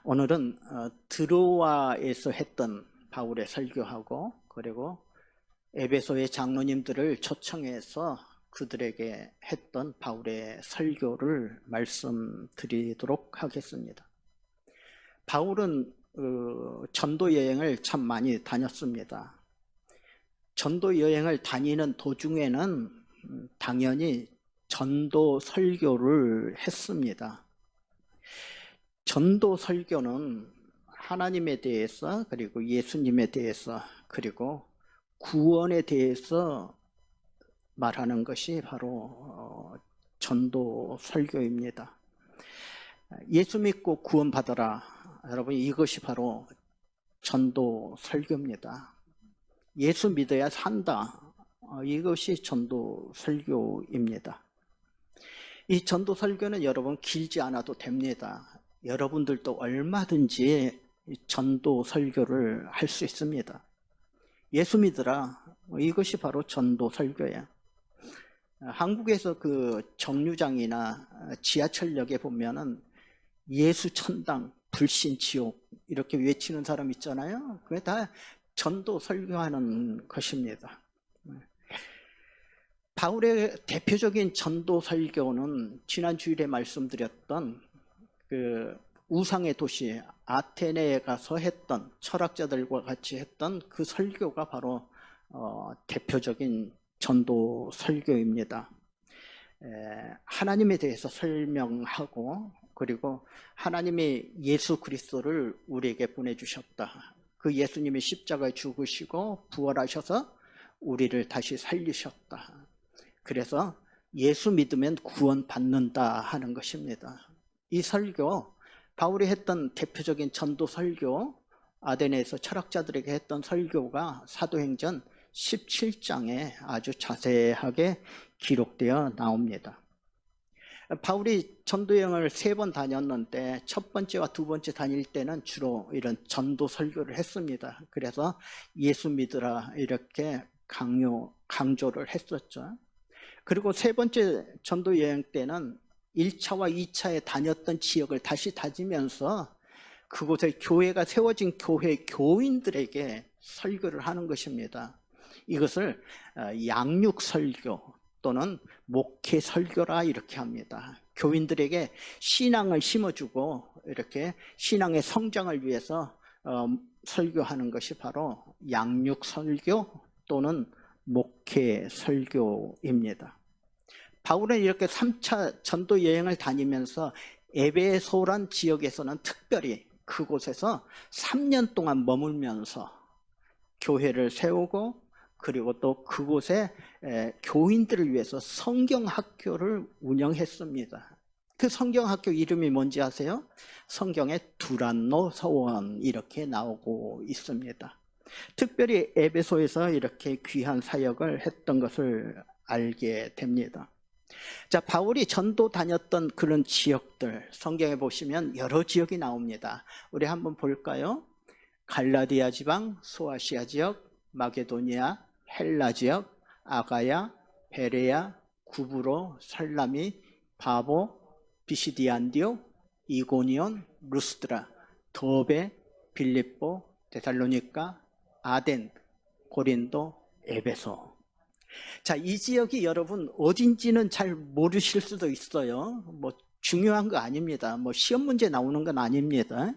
오늘은 드로아에서 했던 바울의 설교하고 그리고 에베소의 장로님들을 초청해서 그들에게 했던 바울의 설교를 말씀드리도록 하겠습니다. 바울은 전도 여행을 참 많이 다녔습니다. 전도 여행을 다니는 도중에는 당연히 전도 설교를 했습니다. 전도 설교는 하나님에 대해서 그리고 예수님에 대해서 그리고 구원에 대해서 말하는 것이 바로 전도 설교입니다. 예수 믿고 구원받아라. 여러분, 이것이 바로 전도 설교입니다. 예수 믿어야 산다. 이것이 전도 설교입니다. 이 전도 설교는 여러분 길지 않아도 됩니다. 여러분들도 얼마든지 전도 설교를 할 수 있습니다. 예수 믿으라. 이것이 바로 전도 설교예요. 한국에서 그 정류장이나 지하철역에 보면은 예수 천당, 불신 지옥 이렇게 외치는 사람 있잖아요. 그게 다 전도 설교하는 것입니다. 바울의 대표적인 전도 설교는 지난 주일에 말씀드렸던 그 우상의 도시 아테네에 가서 했던 철학자들과 같이 했던 그 설교가 바로 대표적인 전도 설교입니다. 하나님에 대해서 설명하고 그리고 하나님이 예수 그리스도를 우리에게 보내주셨다. 그 예수님이 십자가에 죽으시고 부활하셔서 우리를 다시 살리셨다. 그래서 예수 믿으면 구원받는다 하는 것입니다. 이 설교, 바울이 했던 대표적인 전도 설교, 아테네에서 철학자들에게 했던 설교가 사도행전 17장에 아주 자세하게 기록되어 나옵니다. 바울이 전도여행을 3번 다녔는데 첫 번째와 두 번째 다닐 때는 주로 이런 전도 설교를 했습니다. 그래서 예수 믿으라 이렇게 강조를 했었죠. 그리고 3번째 전도여행 때는 1차와 2차에 다녔던 지역을 다시 다니면서 그곳에 교회가 세워진 교회 교인들에게 설교를 하는 것입니다. 이것을 양육 설교 또는 목회 설교라 이렇게 합니다. 교인들에게 신앙을 심어주고 이렇게 신앙의 성장을 위해서 설교하는 것이 바로 양육 설교 또는 목회 설교입니다. 바울은 이렇게 3차 전도 여행을 다니면서 에베소란 지역에서는 특별히 그곳에서 3년 동안 머물면서 교회를 세우고 그리고 또 그곳에 교인들을 위해서 성경학교를 운영했습니다. 그 성경학교 이름이 뭔지 아세요? 성경에 두란노 서원 이렇게 나오고 있습니다. 특별히 에베소에서 이렇게 귀한 사역을 했던 것을 알게 됩니다. 자, 바울이 전도 다녔던 그런 지역들 성경에 보시면 여러 지역이 나옵니다. 우리 한번 볼까요? 갈라디아 지방, 소아시아 지역, 마게도니아, 헬라 지역, 아가야, 베레야, 구브로, 살라미, 바보, 비시디 안디옥, 이고니온, 루스드라, 도베, 빌립보, 데살로니가, 아덴, 고린도, 에베소. 자, 이 지역이 여러분 어딘지는 잘 모르실 수도 있어요. 뭐 중요한 거 아닙니다. 뭐 시험 문제 나오는 건 아닙니다.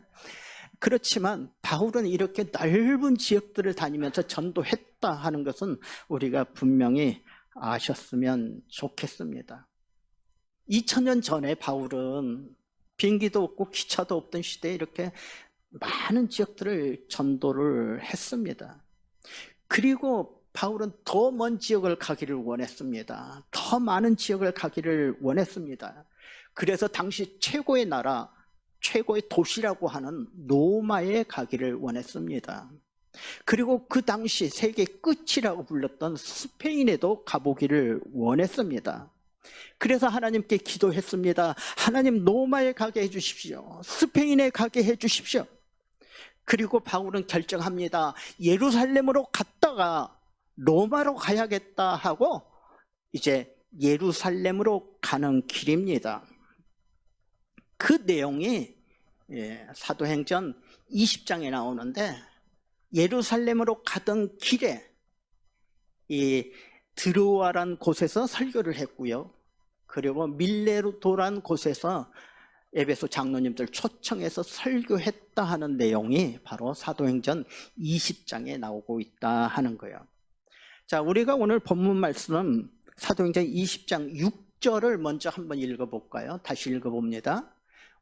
그렇지만 바울은 이렇게 넓은 지역들을 다니면서 전도했다 하는 것은 우리가 분명히 아셨으면 좋겠습니다. 2000년 전에 바울은 비행기도 없고 기차도 없던 시대에 이렇게 많은 지역들을 전도를 했습니다. 그리고 바울은 더 먼 지역을 가기를 원했습니다. 더 많은 지역을 가기를 원했습니다. 그래서 당시 최고의 나라, 최고의 도시라고 하는 로마에 가기를 원했습니다. 그리고 그 당시 세계 끝이라고 불렸던 스페인에도 가보기를 원했습니다. 그래서 하나님께 기도했습니다. 하나님, 로마에 가게 해주십시오. 스페인에 가게 해주십시오. 그리고 바울은 결정합니다. 예루살렘으로 갔다가 로마로 가야겠다 하고 이제 예루살렘으로 가는 길입니다. 그 내용이 사도행전 20장에 나오는데 예루살렘으로 가던 길에 이 드로아란 곳에서 설교를 했고요. 그리고 밀레도란 곳에서 에베소 장로님들 초청해서 설교했다 하는 내용이 바로 사도행전 20장에 나오고 있다 하는 거예요. 자, 우리가 오늘 본문 말씀은 사도행전 20장 6절을 먼저 한번 읽어볼까요? 다시 읽어봅니다.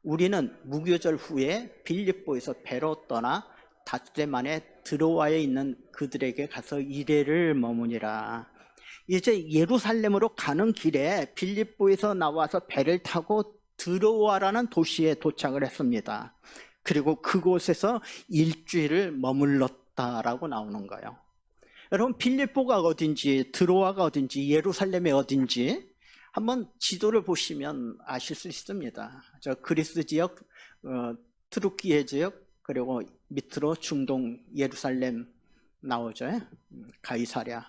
우리는 무교절 후에 빌립보에서 배로 떠나 닷새 만에 드로아에 있는 그들에게 가서 이레를 머무니라. 이제 예루살렘으로 가는 길에 빌립보에서 나와서 배를 타고 드로아라는 도시에 도착을 했습니다. 그리고 그곳에서 일주일을 머물렀다라고 나오는 거예요. 여러분, 빌립보가 어딘지, 드로아가 어딘지, 예루살렘이 어딘지 한번 지도를 보시면 아실 수 있습니다. 저 그리스 지역, 트루키예 지역, 그리고 밑으로 중동 예루살렘 나오죠. 가이사랴.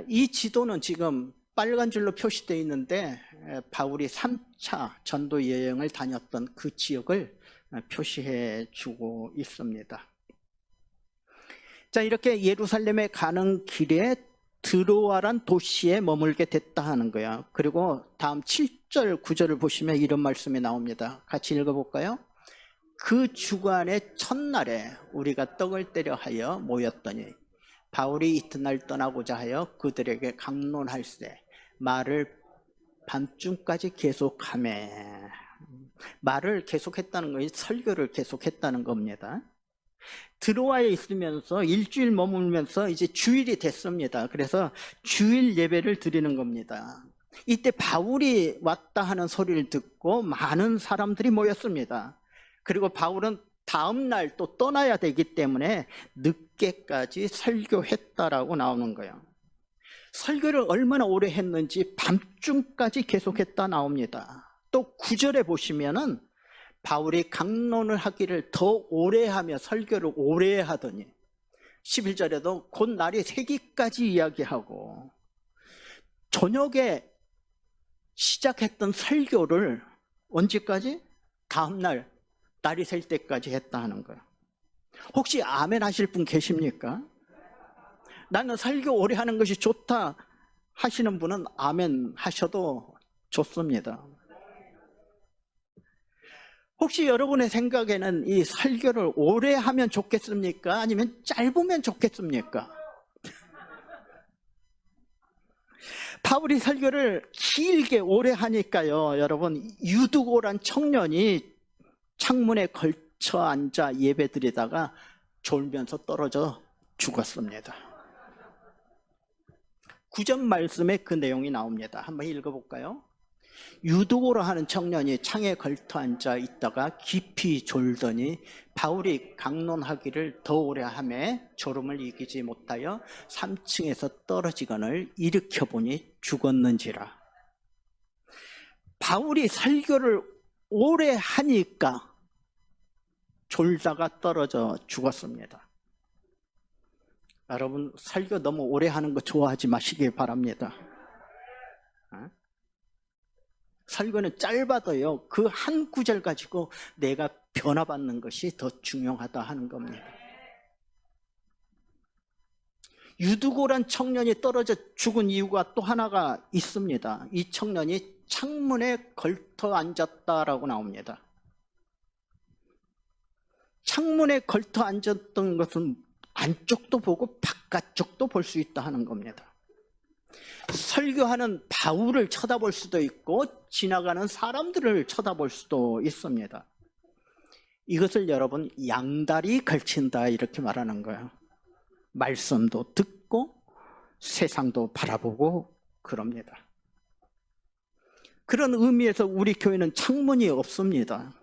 이 지도는 지금 빨간 줄로 표시되어 있는데 바울이 3차 전도 여행을 다녔던 그 지역을 표시해 주고 있습니다. 자, 이렇게 예루살렘에 가는 길에 드로아란 도시에 머물게 됐다 하는 거야. 그리고 다음 7절, 9절을 보시면 이런 말씀이 나옵니다. 같이 읽어볼까요? 그 주간의 첫날에 우리가 떡을 때려 하여 모였더니 바울이 이튿날 떠나고자 하여 그들에게 강론할세 말을 밤중까지 계속하매. 말을 계속했다는 것이 설교를 계속했다는 겁니다. 드로아에 있으면서 일주일 머물면서 이제 주일이 됐습니다. 그래서 주일 예배를 드리는 겁니다. 이때 바울이 왔다 하는 소리를 듣고 많은 사람들이 모였습니다. 그리고 바울은 다음 날 또 떠나야 되기 때문에 늦게까지 설교했다라고 나오는 거예요. 설교를 얼마나 오래 했는지 밤중까지 계속했다 나옵니다. 또 9절에 보시면은 바울이 강론을 하기를 더 오래 하며 설교를 오래 하더니 11절에도 곧 날이 새기까지 이야기하고 저녁에 시작했던 설교를 언제까지? 다음날 날이 셀 때까지 했다 하는 거예요. 혹시 아멘 하실 분 계십니까? 나는 설교 오래 하는 것이 좋다 하시는 분은 아멘 하셔도 좋습니다. 혹시 여러분의 생각에는 이 설교를 오래 하면 좋겠습니까? 아니면 짧으면 좋겠습니까? 바울이 설교를 길게 오래 하니까요, 여러분, 유두고란 청년이 창문에 걸쳐 앉아 예배드리다가 졸면서 떨어져 죽었습니다. 9절 말씀에 그 내용이 나옵니다. 한번 읽어볼까요? 유두고라 하는 청년이 창에 걸터 앉아 있다가 깊이 졸더니 바울이 강론하기를 더 오래 하며 졸음을 이기지 못하여 3층에서 떨어지거늘 일으켜보니 죽었는지라. 바울이 설교를 오래 하니까 졸다가 떨어져 죽었습니다. 여러분, 설교 너무 오래 하는 거 좋아하지 마시기 바랍니다. 설교는 짧아도요, 그 한 구절 가지고 내가 변화받는 것이 더 중요하다 하는 겁니다. 유두고란 청년이 떨어져 죽은 이유가 또 하나가 있습니다. 이 청년이 창문에 걸터 앉았다라고 나옵니다. 창문에 걸터 앉았던 것은 안쪽도 보고 바깥쪽도 볼 수 있다 하는 겁니다. 설교하는 바울을 쳐다볼 수도 있고 지나가는 사람들을 쳐다볼 수도 있습니다. 이것을 여러분 양다리 걸친다 이렇게 말하는 거예요. 말씀도 듣고 세상도 바라보고 그럽니다. 그런 의미에서 우리 교회는 창문이 없습니다.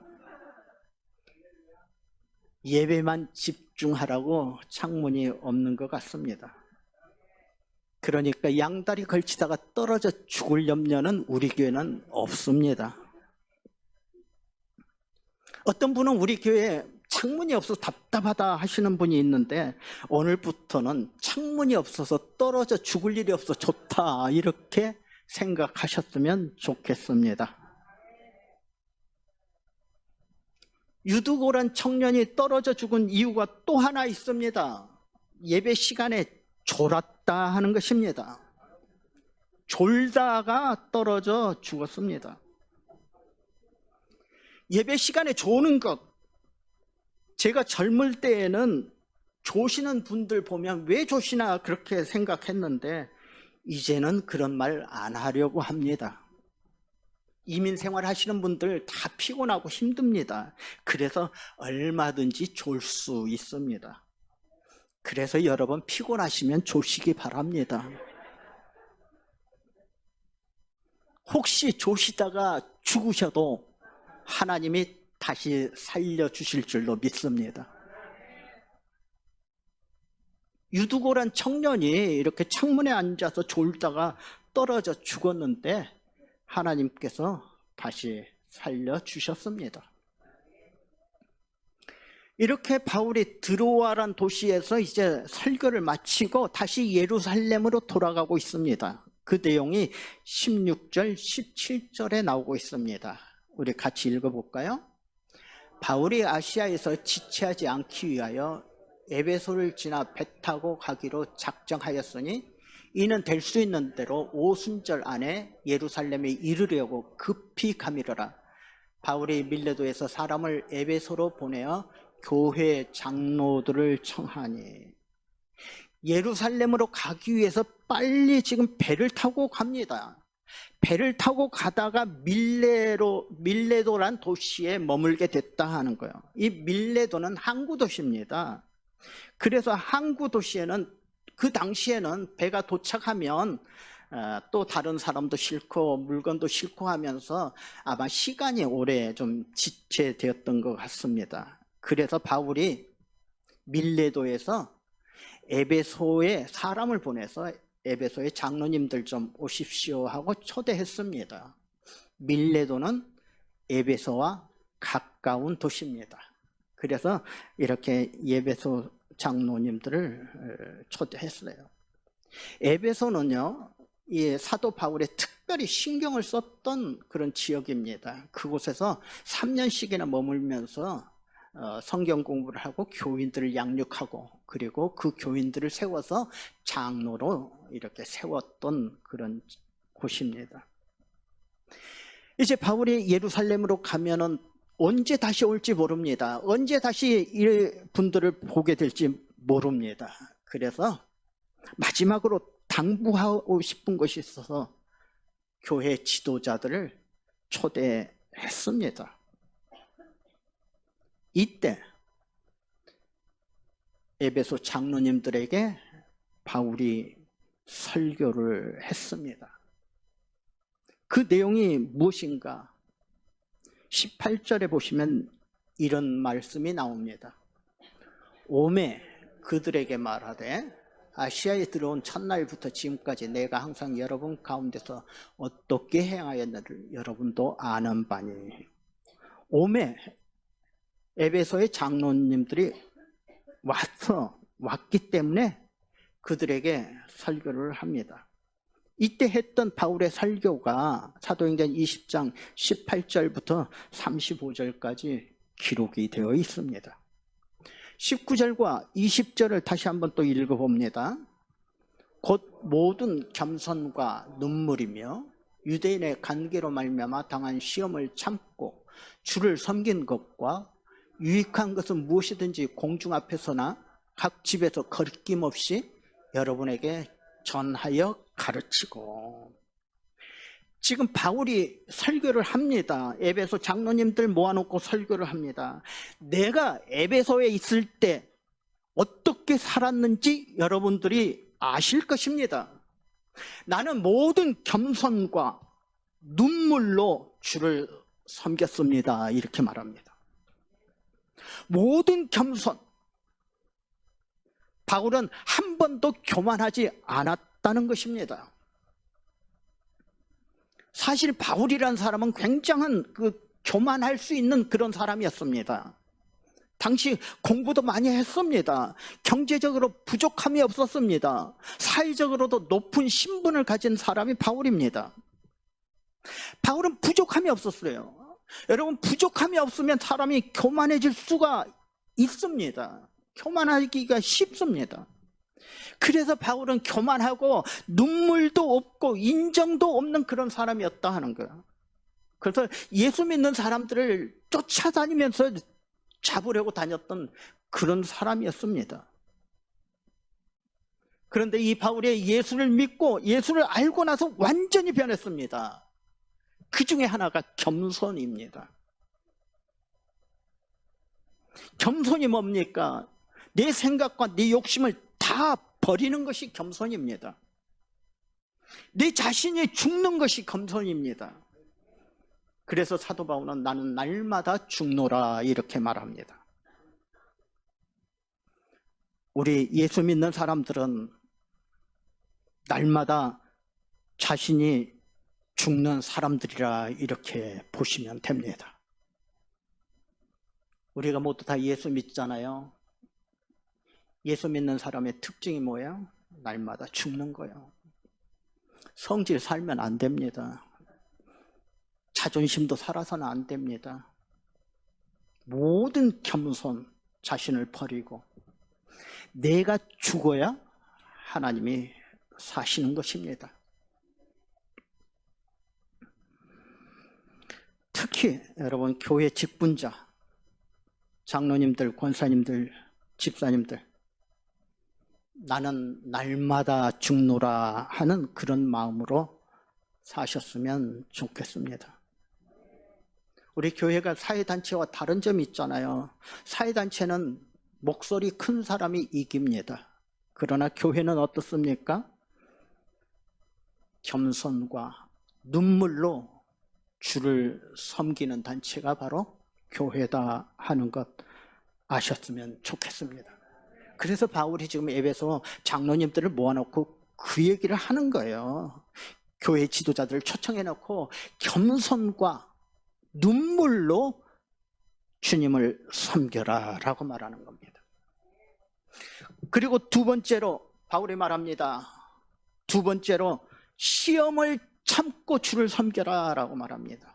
예배만 집중하라고 창문이 없는 것 같습니다. 그러니까 양다리 걸치다가 떨어져 죽을 염려는 우리 교회는 없습니다. 어떤 분은 우리 교회에 창문이 없어서 답답하다 하시는 분이 있는데 오늘부터는 창문이 없어서 떨어져 죽을 일이 없어 좋다 이렇게 생각하셨으면 좋겠습니다. 유두고란 청년이 떨어져 죽은 이유가 또 하나 있습니다. 예배 시간에 졸았다 하는 것입니다. 졸다가 떨어져 죽었습니다. 예배 시간에 조는 것, 제가 젊을 때에는 조시는 분들 보면 왜 조시나 그렇게 생각했는데 이제는 그런 말 안 하려고 합니다. 이민 생활 하시는 분들 다 피곤하고 힘듭니다. 그래서 얼마든지 졸 수 있습니다. 그래서 여러분 피곤하시면 조시기 바랍니다. 혹시 조시다가 죽으셔도 하나님이 다시 살려주실 줄로 믿습니다. 유두고란 청년이 이렇게 창문에 앉아서 졸다가 떨어져 죽었는데 하나님께서 다시 살려주셨습니다. 이렇게 바울이 드로아란 도시에서 이제 설교를 마치고 다시 예루살렘으로 돌아가고 있습니다. 그 내용이 16절, 17절에 나오고 있습니다. 우리 같이 읽어볼까요? 바울이 아시아에서 지체하지 않기 위하여 에베소를 지나 배 타고 가기로 작정하였으니 이는 될 수 있는 대로 오순절 안에 예루살렘에 이르려고 급히 가미르라. 바울이 밀레도에서 사람을 에베소로 보내어 교회 장로들을 청하니, 예루살렘으로 가기 위해서 빨리 지금 배를 타고 갑니다. 배를 타고 가다가 밀레도란 도시에 머물게 됐다 하는 거예요. 이 밀레도는 항구 도시입니다. 그래서 항구 도시에는 그 당시에는 배가 도착하면 또 다른 사람도 싣고 물건도 싣고 하면서 아마 시간이 오래 좀 지체되었던 것 같습니다. 그래서 바울이 밀레도에서 에베소에 사람을 보내서 에베소의 장로님들 좀 오십시오 하고 초대했습니다. 밀레도는 에베소와 가까운 도시입니다. 그래서 이렇게 에베소 장로님들을 초대했어요. 에베소는요, 이 사도 바울의 특별히 신경을 썼던 그런 지역입니다. 그곳에서 3년씩이나 머물면서 성경 공부를 하고 교인들을 양육하고 그리고 그 교인들을 세워서 장로로 이렇게 세웠던 그런 곳입니다. 이제 바울이 예루살렘으로 가면은 언제 다시 올지 모릅니다. 언제 다시 이 분들을 보게 될지 모릅니다. 그래서 마지막으로 당부하고 싶은 것이 있어서 교회 지도자들을 초대했습니다. 이때 에베소 장로님들에게 바울이 설교를 했습니다. 그 내용이 무엇인가? 18절에 보시면 이런 말씀이 나옵니다. 오매 그들에게 말하되 아시아에 들어온 첫날부터 지금까지 내가 항상 여러분 가운데서 어떻게 행하였는지를 여러분도 아는 바니. 오매 에베소의 장로님들이 왔기 때문에 그들에게 설교를 합니다. 이때 했던 바울의 설교가 사도행전 20장 18절부터 35절까지 기록이 되어 있습니다. 19절과 20절을 다시 한번 또 읽어봅니다. 곧 모든 겸손과 눈물이며 유대인의 관계로 말미암아 당한 시험을 참고 주를 섬긴 것과 유익한 것은 무엇이든지 공중 앞에서나 각 집에서 거리낌 없이 여러분에게 전하여 가르치고. 지금 바울이 설교를 합니다. 에베소 장로님들 모아놓고 설교를 합니다. 내가 에베소에 있을 때 어떻게 살았는지 여러분들이 아실 것입니다. 나는 모든 겸손과 눈물로 주를 섬겼습니다. 이렇게 말합니다. 모든 겸손. 바울은 한 번도 교만하지 않았다는 것입니다. 사실 바울이라는 사람은 굉장한 교만할 수 있는 그런 사람이었습니다. 당시 공부도 많이 했습니다. 경제적으로 부족함이 없었습니다. 사회적으로도 높은 신분을 가진 사람이 바울입니다. 바울은 부족함이 없었어요. 여러분, 부족함이 없으면 사람이 교만해질 수가 있습니다. 교만하기가 쉽습니다. 그래서 바울은 교만하고 눈물도 없고 인정도 없는 그런 사람이었다 하는 거예요. 그래서 예수 믿는 사람들을 쫓아다니면서 잡으려고 다녔던 그런 사람이었습니다. 그런데 이 바울이 예수를 믿고 예수를 알고 나서 완전히 변했습니다. 그 중에 하나가 겸손입니다. 겸손이 뭡니까? 내 생각과 내 욕심을 다 버리는 것이 겸손입니다. 내 자신이 죽는 것이 겸손입니다. 그래서 사도 바울은 나는 날마다 죽노라 이렇게 말합니다. 우리 예수 믿는 사람들은 날마다 자신이 죽는 사람들이라 이렇게 보시면 됩니다. 우리가 모두 다 예수 믿잖아요. 예수 믿는 사람의 특징이 뭐예요? 날마다 죽는 거예요. 성질 살면 안 됩니다. 자존심도 살아서는 안 됩니다. 모든 겸손, 자신을 버리고 내가 죽어야 하나님이 사시는 것입니다. 특히 여러분, 교회 직분자, 장로님들, 권사님들, 집사님들, 나는 날마다 죽노라 하는 그런 마음으로 사셨으면 좋겠습니다. 우리 교회가 사회단체와 다른 점이 있잖아요. 사회단체는 목소리 큰 사람이 이깁니다. 그러나 교회는 어떻습니까? 겸손과 눈물로 주를 섬기는 단체가 바로 교회다 하는 것 아셨으면 좋겠습니다. 그래서 바울이 지금 에베소 장로님들을 모아놓고 그 얘기를 하는 거예요. 교회 지도자들을 초청해놓고 겸손과 눈물로 주님을 섬겨라 라고 말하는 겁니다. 그리고 두 번째로 바울이 말합니다. 두 번째로 시험을 참고 주를 섬겨라 라고 말합니다.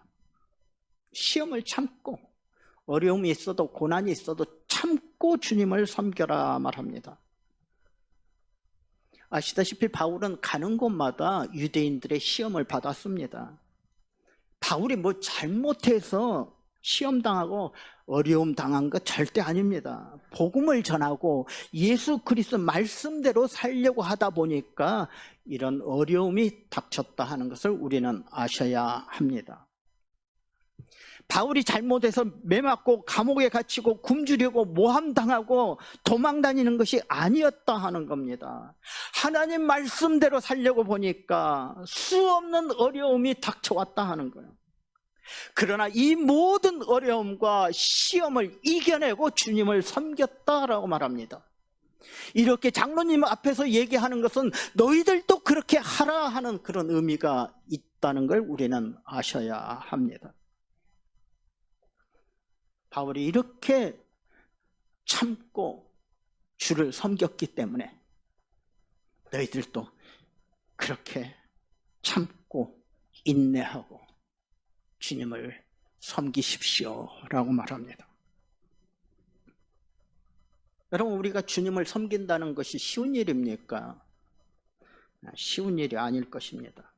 시험을 참고, 어려움이 있어도 고난이 있어도 참고 주님을 섬겨라 말합니다. 아시다시피 바울은 가는 곳마다 유대인들의 시험을 받았습니다. 바울이 뭐 잘못해서 시험당하고 어려움 당한 것 절대 아닙니다. 복음을 전하고 예수 그리스도 말씀대로 살려고 하다 보니까 이런 어려움이 닥쳤다 하는 것을 우리는 아셔야 합니다. 바울이 잘못해서 매맞고 감옥에 갇히고 굶주리고 모함당하고 도망다니는 것이 아니었다 하는 겁니다. 하나님 말씀대로 살려고 보니까 수없는 어려움이 닥쳐왔다 하는 거예요. 그러나 이 모든 어려움과 시험을 이겨내고 주님을 섬겼다라고 말합니다. 이렇게 장로님 앞에서 얘기하는 것은 너희들도 그렇게 하라 하는 그런 의미가 있다는 걸 우리는 아셔야 합니다. 바울이 이렇게 참고 주를 섬겼기 때문에 너희들도 그렇게 참고 인내하고 주님을 섬기십시오 라고 말합니다. 여러분, 우리가 주님을 섬긴다는 것이 쉬운 일입니까? 쉬운 일이 아닐 것입니다.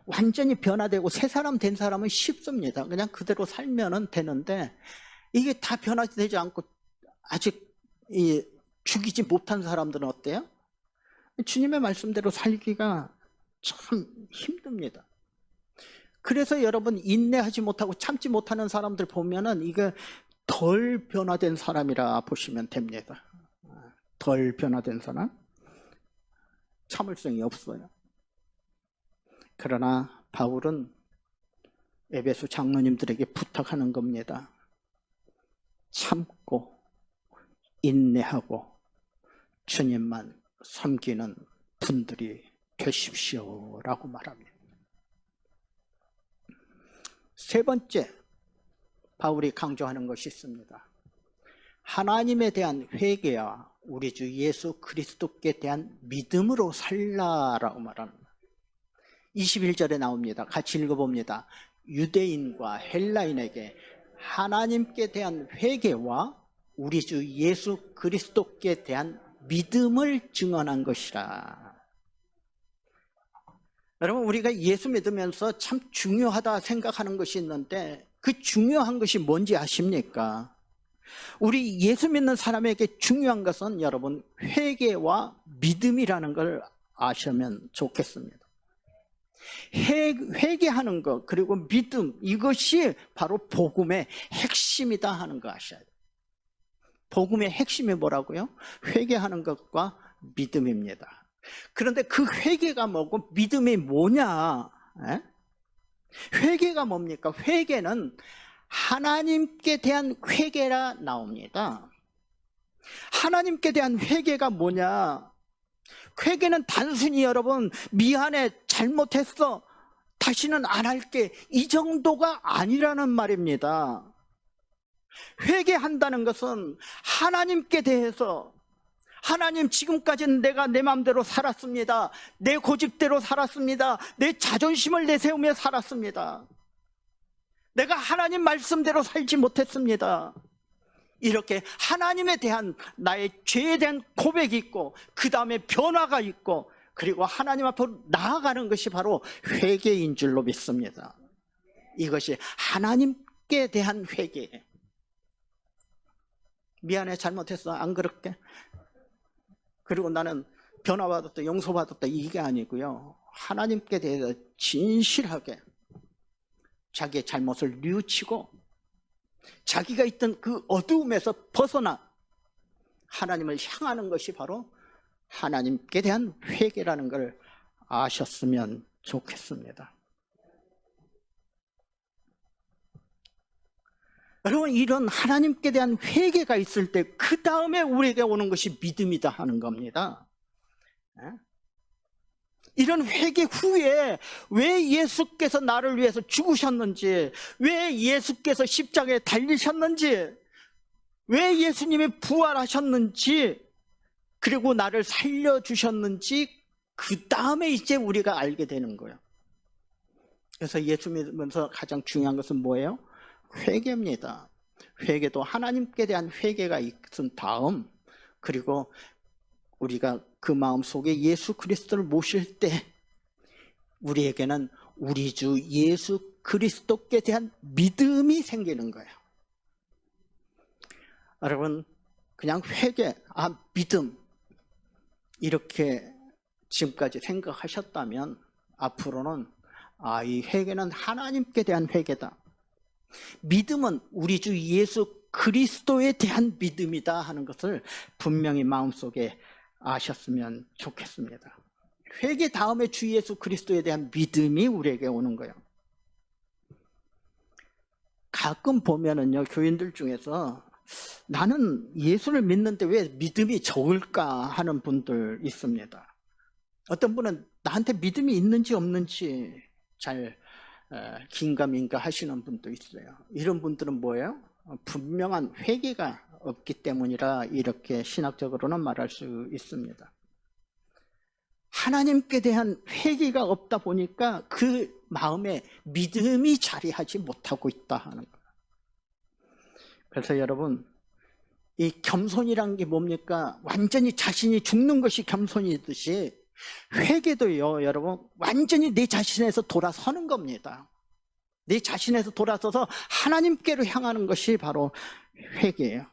완전히 변화되고 새 사람 된 사람은 쉽습니다. 그냥 그대로 살면 되는데 이게 다 변화되지 않고 아직 죽이지 못한 사람들은 어때요? 주님의 말씀대로 살기가 참 힘듭니다. 그래서 여러분, 인내하지 못하고 참지 못하는 사람들 보면은 이게 덜 변화된 사람이라 보시면 됩니다. 덜 변화된 사람, 참을성이 없어요. 그러나 바울은 에베소 장로님들에게 부탁하는 겁니다. 참고 인내하고 주님만 섬기는 분들이 되십시오 라고 말합니다. 세 번째, 바울이 강조하는 것이 있습니다. 하나님에 대한 회개와 우리 주 예수 그리스도께 대한 믿음으로 살라라고 말합니다. 21절에 나옵니다. 같이 읽어봅니다. 유대인과 헬라인에게 하나님께 대한 회개와 우리 주 예수 그리스도께 대한 믿음을 증언한 것이라. 여러분, 우리가 예수 믿으면서 참 중요하다 생각하는 것이 있는데 그 중요한 것이 뭔지 아십니까? 우리 예수 믿는 사람에게 중요한 것은 여러분 회개와 믿음이라는 걸 아시면 좋겠습니다. 회개하는 것 그리고 믿음, 이것이 바로 복음의 핵심이다 하는 거 아셔야 돼요. 복음의 핵심이 뭐라고요? 회개하는 것과 믿음입니다. 그런데 그 회개가 뭐고 믿음이 뭐냐? 회개가 뭡니까? 회개는 하나님께 대한 회개라 나옵니다. 하나님께 대한 회개가 뭐냐? 회개는 단순히 여러분 미안해, 잘못했어, 다시는 안 할게, 이 정도가 아니라는 말입니다. 회개한다는 것은 하나님께 대해서 하나님, 지금까지는 내가 내 마음대로 살았습니다. 내 고집대로 살았습니다. 내 자존심을 내세우며 살았습니다. 내가 하나님 말씀대로 살지 못했습니다. 이렇게 하나님에 대한 나의 죄에 대한 고백이 있고 그 다음에 변화가 있고 그리고 하나님 앞으로 나아가는 것이 바로 회개인 줄로 믿습니다. 이것이 하나님께 대한 회개예요. 미안해, 잘못했어, 안 그럴게, 그리고 나는 변화받았다, 용서받았다, 이게 아니고요. 하나님께 대해서 진실하게 자기의 잘못을 뉘우치고 자기가 있던 그 어두움에서 벗어나 하나님을 향하는 것이 바로 하나님께 대한 회개라는 걸 아셨으면 좋겠습니다. 여러분, 이런 하나님께 대한 회개가 있을 때 그 다음에 우리에게 오는 것이 믿음이다 하는 겁니다. 이런 회개 후에 왜 예수께서 나를 위해서 죽으셨는지, 왜 예수께서 십자가에 달리셨는지, 왜 예수님이 부활하셨는지, 그리고 나를 살려주셨는지 그 다음에 이제 우리가 알게 되는 거예요. 그래서 예수 믿으면서 가장 중요한 것은 뭐예요? 회개입니다. 회개도 하나님께 대한 회개가 있은 다음, 그리고 우리가 그 마음속에 예수 그리스도를 모실 때 우리에게는 우리 주 예수 그리스도께 대한 믿음이 생기는 거예요. 여러분, 그냥 회개, 믿음 이렇게 지금까지 생각하셨다면 앞으로는 이 회개는 하나님께 대한 회개다, 믿음은 우리 주 예수 그리스도에 대한 믿음이다 하는 것을 분명히 마음속에 아셨으면 좋겠습니다. 회개 다음에 주 예수 그리스도에 대한 믿음이 우리에게 오는 거예요. 가끔 보면은요, 교인들 중에서 나는 예수를 믿는데 왜 믿음이 적을까 하는 분들 있습니다. 어떤 분은 나한테 믿음이 있는지 없는지 잘 긴가민가 하시는 분도 있어요. 이런 분들은 뭐예요? 분명한 회개가 없기 때문이라 이렇게 신학적으로는 말할 수 있습니다. 하나님께 대한 회개가 없다 보니까 그 마음에 믿음이 자리하지 못하고 있다 하는 거예요. 그래서 여러분, 이 겸손이란 게 뭡니까? 완전히 자신이 죽는 것이 겸손이듯이 회개도요, 여러분, 완전히 내 자신에서 돌아서는 겁니다. 내 자신에서 돌아서서 하나님께로 향하는 것이 바로 회개예요.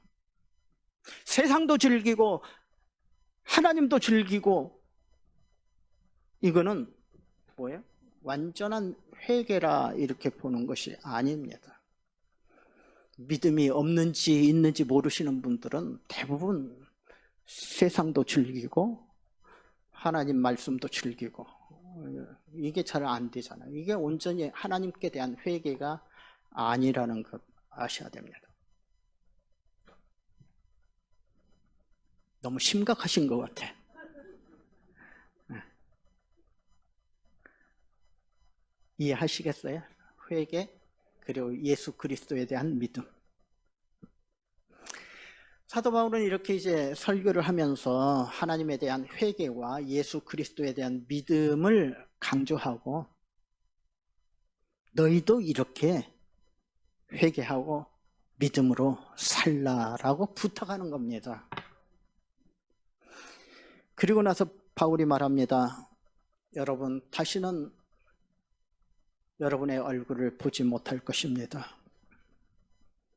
세상도 즐기고 하나님도 즐기고, 이거는 뭐예요? 완전한 회개라 이렇게 보는 것이 아닙니다. 믿음이 없는지 있는지 모르시는 분들은 대부분 세상도 즐기고 하나님 말씀도 즐기고, 이게 잘 안 되잖아요. 이게 온전히 하나님께 대한 회개가 아니라는 것 아셔야 됩니다. 너무 심각하신 것 같아. 이해하시겠어요? 회개 그리고 예수 그리스도에 대한 믿음. 사도 바울은 이렇게 이제 설교를 하면서 하나님에 대한 회개와 예수 그리스도에 대한 믿음을 강조하고 너희도 이렇게 회개하고 믿음으로 살라라고 부탁하는 겁니다. 그리고 나서 바울이 말합니다. 여러분, 다시는 여러분의 얼굴을 보지 못할 것입니다.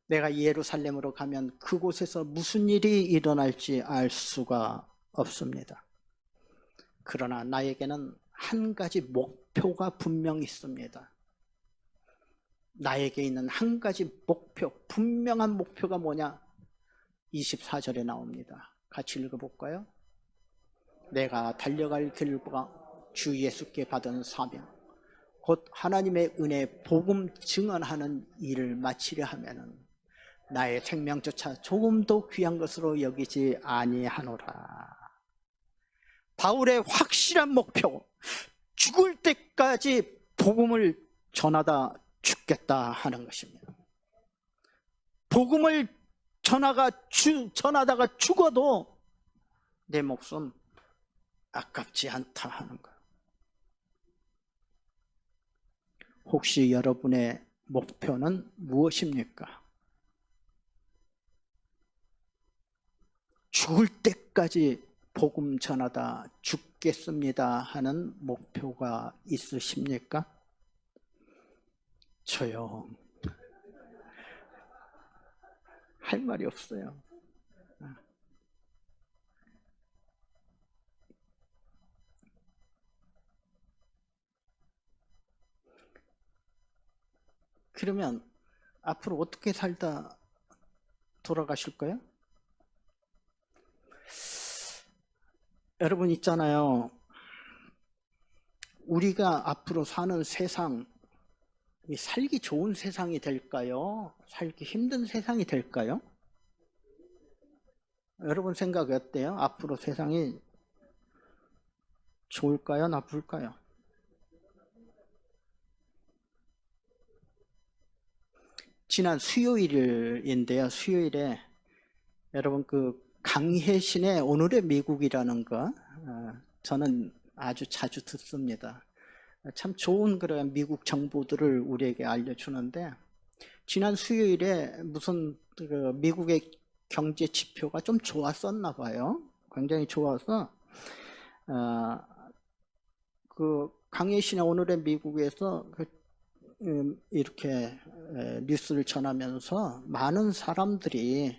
내가 예루살렘으로 가면 그곳에서 무슨 일이 일어날지 알 수가 없습니다. 그러나 나에게는 한 가지 목표가 분명히 있습니다. 나에게 있는 한 가지 목표, 분명한 목표가 뭐냐? 24절에 나옵니다. 같이 읽어볼까요? 내가 달려갈 길과 주 예수께 받은 사명, 곧 하나님의 은혜 복음 증언하는 일을 마치려 하면은 나의 생명조차 조금도 귀한 것으로 여기지 아니하노라. 바울의 확실한 목표, 죽을 때까지 복음을 전하다 죽겠다 하는 것입니다. 복음을 전하다가 죽어도 내 목숨 아깝지 않다 하는 거예요. 혹시 여러분의 목표는 무엇입니까? 죽을 때까지 복음 전하다 죽겠습니다 하는 목표가 있으십니까? 조용. 할 말이 없어요. 그러면 앞으로 어떻게 살다 돌아가실까요? 여러분 있잖아요. 우리가 앞으로 사는 세상, 살기 좋은 세상이 될까요? 살기 힘든 세상이 될까요? 여러분 생각이 어때요? 앞으로 세상이 좋을까요? 나쁠까요? 지난 수요일인데요. 수요일에 여러분 그 강혜신의 오늘의 미국이라는 거 저는 아주 자주 듣습니다. 참 좋은 그런 미국 정보들을 우리에게 알려주는데 지난 수요일에 무슨 그 미국의 경제 지표가 좀 좋았었나 봐요. 굉장히 좋아서 그 강혜신의 오늘의 미국에서 이렇게 뉴스를 전하면서 많은 사람들이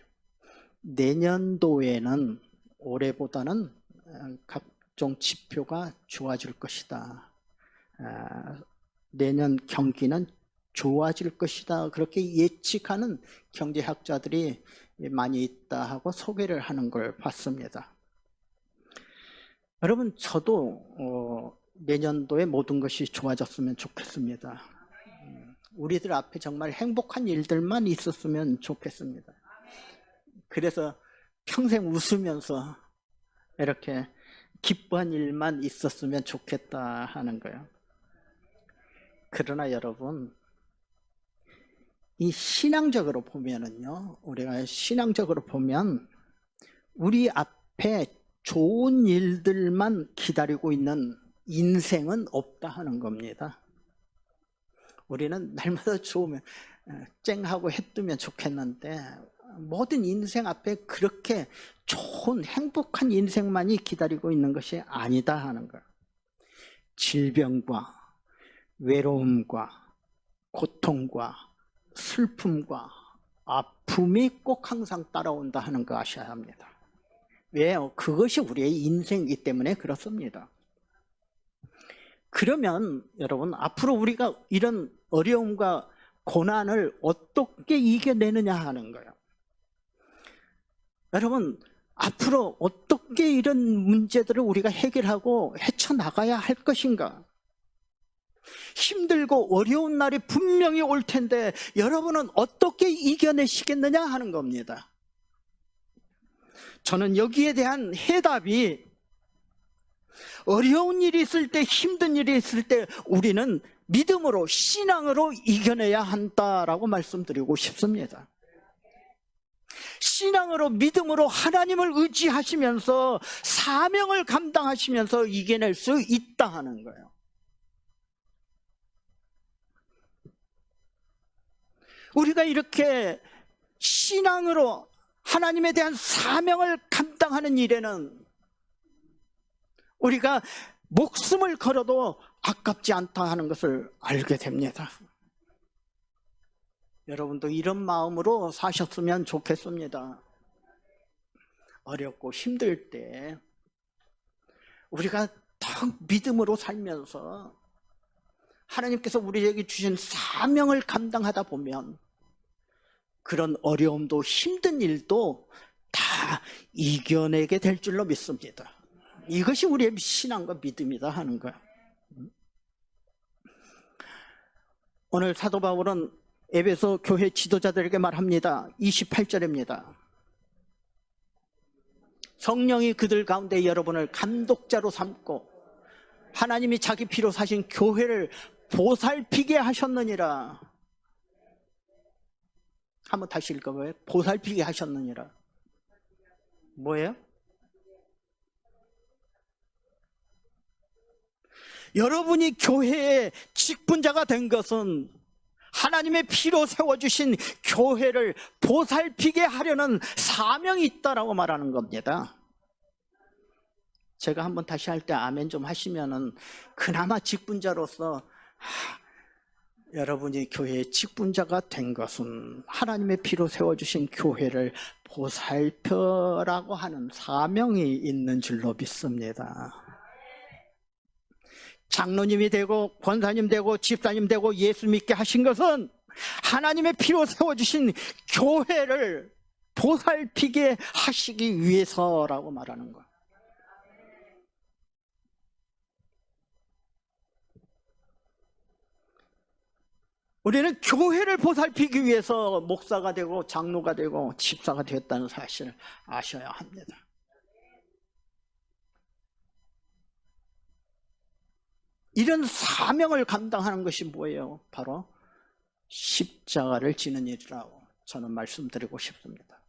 내년도에는 올해보다는 각종 지표가 좋아질 것이다. 내년 경기는 좋아질 것이다. 그렇게 예측하는 경제학자들이 많이 있다 하고 소개를 하는 걸 봤습니다. 여러분, 저도 내년도에 모든 것이 좋아졌으면 좋겠습니다. 우리들 앞에 정말 행복한 일들만 있었으면 좋겠습니다. 그래서 평생 웃으면서 이렇게 기뻐한 일만 있었으면 좋겠다 하는 거예요. 그러나 여러분, 이 신앙적으로 보면은요, 우리가 신앙적으로 보면 우리 앞에 좋은 일들만 기다리고 있는 인생은 없다 하는 겁니다. 우리는 날마다 좋으면 쨍하고 해 뜨면 좋겠는데 모든 인생 앞에 그렇게 좋은 행복한 인생만이 기다리고 있는 것이 아니다 하는 거예요. 질병과 외로움과 고통과 슬픔과 아픔이 꼭 항상 따라온다 하는 거 아셔야 합니다. 왜요? 그것이 우리의 인생이기 때문에 그렇습니다. 그러면 여러분, 앞으로 우리가 이런 어려움과 고난을 어떻게 이겨내느냐 하는 거예요. 여러분, 앞으로 어떻게 이런 문제들을 우리가 해결하고 헤쳐나가야 할 것인가? 힘들고 어려운 날이 분명히 올 텐데 여러분은 어떻게 이겨내시겠느냐 하는 겁니다. 저는 여기에 대한 해답이 어려운 일이 있을 때, 힘든 일이 있을 때 우리는 믿음으로, 신앙으로 이겨내야 한다라고 말씀드리고 싶습니다. 신앙으로, 믿음으로 하나님을 의지하시면서 사명을 감당하시면서 이겨낼 수 있다 하는 거예요. 우리가 이렇게 신앙으로 하나님에 대한 사명을 감당하는 일에는 우리가 목숨을 걸어도 아깝지 않다 하는 것을 알게 됩니다. 여러분도 이런 마음으로 사셨으면 좋겠습니다. 어렵고 힘들 때 우리가 더 믿음으로 살면서 하나님께서 우리에게 주신 사명을 감당하다 보면 그런 어려움도 힘든 일도 다 이겨내게 될 줄로 믿습니다. 이것이 우리의 신앙과 믿음이다 하는 거야. 오늘 사도 바울은 에베소 교회 지도자들에게 말합니다. 28절입니다. 성령이 그들 가운데 여러분을 감독자로 삼고 하나님이 자기 피로 사신 교회를 보살피게 하셨느니라. 한번 다시 읽어봐요. 보살피게 하셨느니라. 뭐예요? 여러분이 교회의 직분자가 된 것은 하나님의 피로 세워주신 교회를 보살피게 하려는 사명이 있다라고 말하는 겁니다. 제가 한번 다시 할 때 아멘 좀 하시면은 그나마 직분자로서 여러분이 교회의 직분자가 된 것은 하나님의 피로 세워주신 교회를 보살펴라고 하는 사명이 있는 줄로 믿습니다. 장로님이 되고 권사님 되고 집사님 되고 예수 믿게 하신 것은 하나님의 피로 세워주신 교회를 보살피게 하시기 위해서라고 말하는 거예요. 우리는 교회를 보살피기 위해서 목사가 되고 장로가 되고 집사가 되었다는 사실을 아셔야 합니다. 이런 사명을 감당하는 것이 뭐예요? 바로 십자가를 지는 일이라고 저는 말씀드리고 싶습니다.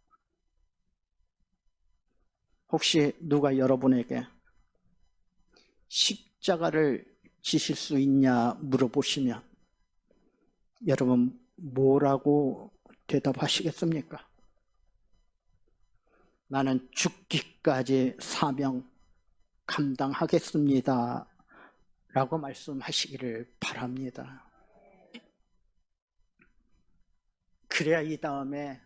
혹시 누가 여러분에게 십자가를 지실 수 있냐 물어보시면 여러분 뭐라고 대답하시겠습니까? 나는 죽기까지 사명 감당하겠습니다 라고 말씀하시기를 바랍니다. 그래야 이 다음에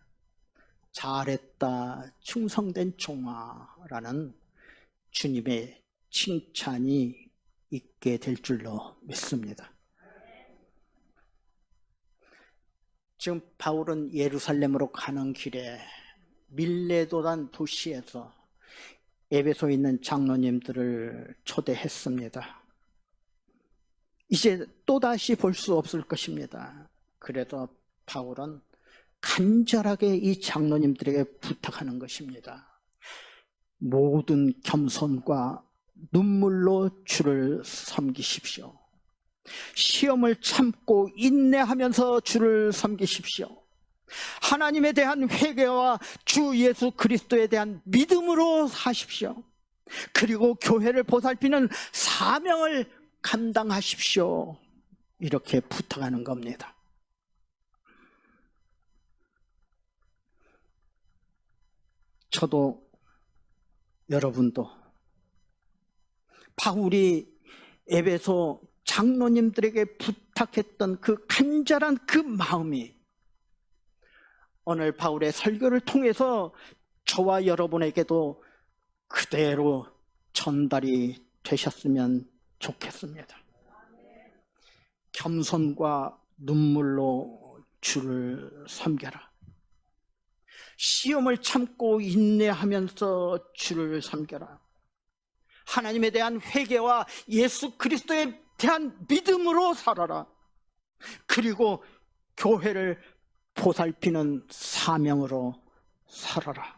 잘했다 충성된 종아라는 주님의 칭찬이 있게 될 줄로 믿습니다. 지금 바울은 예루살렘으로 가는 길에 밀레도란 도시에서 에베소에 있는 장로님들을 초대했습니다. 이제 또다시 볼 수 없을 것입니다. 그래서 바울은 간절하게 이 장로님들에게 부탁하는 것입니다. 모든 겸손과 눈물로 주를 섬기십시오. 시험을 참고 인내하면서 주를 섬기십시오. 하나님에 대한 회개와 주 예수 그리스도에 대한 믿음으로 사십시오. 그리고 교회를 보살피는 사명을 감당하십시오. 이렇게 부탁하는 겁니다. 저도 여러분도 바울이 에베소 장로님들에게 부탁했던 그 간절한 그 마음이 오늘 바울의 설교를 통해서 저와 여러분에게도 그대로 전달이 되셨으면 좋겠습니다. 겸손과 눈물로 주를 섬겨라. 시험을 참고 인내하면서 주를 섬겨라. 하나님에 대한 회개와 예수 그리스도에 대한 믿음으로 살아라. 그리고 교회를 보살피는 사명으로 살아라.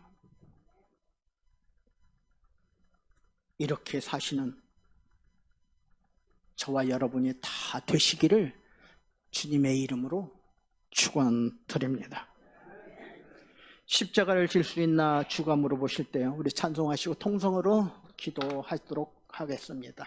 이렇게 사시는 저와 여러분이 다 되시기를 주님의 이름으로 축원드립니다. 십자가를 질 수 있나 주가 물어보실 때 우리 찬송하시고 통성으로 기도하도록 하겠습니다.